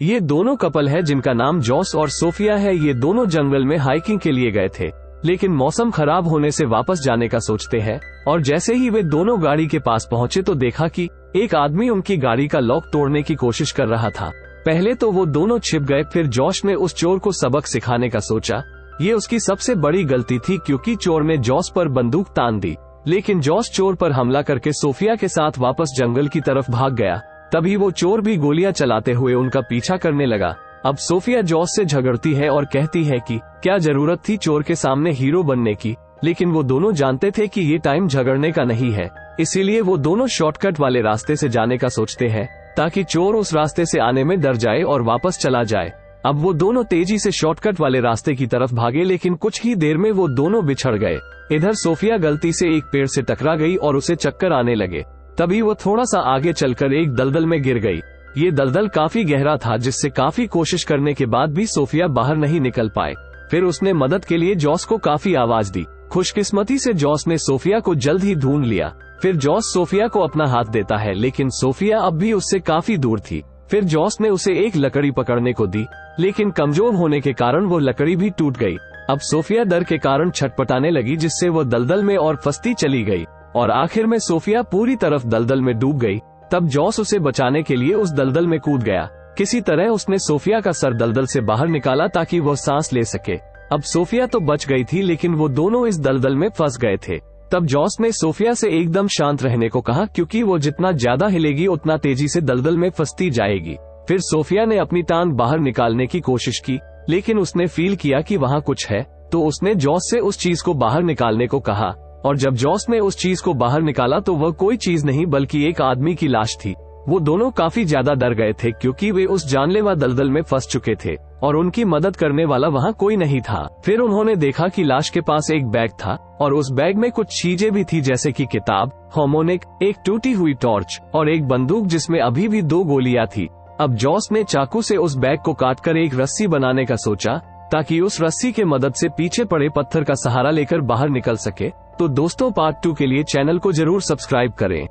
ये दोनों कपल है जिनका नाम जॉस और सोफिया है। ये दोनों जंगल में हाइकिंग के लिए गए थे, लेकिन मौसम खराब होने से वापस जाने का सोचते हैं। और जैसे ही वे दोनों गाड़ी के पास पहुंचे तो देखा कि एक आदमी उनकी गाड़ी का लॉक तोड़ने की कोशिश कर रहा था। पहले तो वो दोनों छिप गए, फिर जॉश ने उस चोर को सबक सिखाने का सोचा। ये उसकी सबसे बड़ी गलती थी क्योंकि चोर ने जॉस पर बंदूक तान दी, लेकिन जॉस चोर पर हमला करके सोफिया के साथ वापस जंगल की तरफ भाग गया। तभी वो चोर भी गोलियां चलाते हुए उनका पीछा करने लगा। अब सोफिया जॉस से झगड़ती है और कहती है कि क्या जरूरत थी चोर के सामने हीरो बनने की, लेकिन वो दोनों जानते थे कि ये टाइम झगड़ने का नहीं है। इसीलिए वो दोनों शॉर्टकट वाले रास्ते से जाने का सोचते हैं ताकि चोर उस रास्ते से आने में डर जाए और वापस चला जाए। अब वो दोनों तेजी से शॉर्टकट वाले रास्ते की तरफ भागे, लेकिन कुछ ही देर में वो दोनों बिछड़ गए। इधर सोफिया गलती से एक पेड़ से टकरा गई और उसे चक्कर आने लगे। तभी वो थोड़ा सा आगे चलकर एक दलदल में गिर गई। ये दलदल काफी गहरा था, जिससे काफी कोशिश करने के बाद भी सोफिया बाहर नहीं निकल पाए। फिर उसने मदद के लिए जॉस को काफी आवाज दी। खुशकिस्मती से जॉस ने सोफिया को जल्द ही ढूंढ लिया। फिर जॉस सोफिया को अपना हाथ देता है, लेकिन सोफिया अब भी उससे काफी दूर थी। फिर जॉस ने उसे एक लकड़ी पकड़ने को दी, लेकिन कमजोर होने के कारण वो लकड़ी भी टूट गई। अब सोफिया डर के कारण छटपटाने लगी, जिससे वो दलदल में और फंसती चली गई और आखिर में सोफिया पूरी तरफ दलदल में डूब गई। तब जॉस उसे बचाने के लिए उस दलदल में कूद गया। किसी तरह उसने सोफिया का सर दलदल से बाहर निकाला ताकि वो सांस ले सके। अब सोफिया तो बच गई थी, लेकिन वो दोनों इस दलदल में फंस गए थे। तब जॉस ने सोफिया से एकदम शांत रहने को कहा, क्योंकि वो जितना ज्यादा हिलेगी उतना तेजी से दलदल में फंसती जाएगी। फिर सोफिया ने अपनी टांग बाहर निकालने की कोशिश की, लेकिन उसने फील किया कि वहाँ कुछ है, तो उसने जॉस से उस चीज को बाहर निकालने को कहा। और जब जॉस ने उस चीज को बाहर निकाला तो वह कोई चीज नहीं बल्कि एक आदमी की लाश थी। वो दोनों काफी ज्यादा डर गए थे, क्योंकि वे उस जानलेवा दलदल में फंस चुके थे और उनकी मदद करने वाला वहाँ कोई नहीं था। फिर उन्होंने देखा कि लाश के पास एक बैग था और उस बैग में कुछ चीजें भी थी, जैसे कि किताब, हार्मोनिक, एक टूटी हुई टॉर्च और एक बंदूक जिसमें अभी भी 2 गोलियां थी। अब जॉस ने चाकू से उस बैग को काटकर एक रस्सी बनाने का सोचा, ताकि उस रस्सी के मदद से पीछे पड़े पत्थर का सहारा लेकर बाहर निकल सके। तो दोस्तों, पार्ट 2 के लिए चैनल को जरूर सब्सक्राइब करें।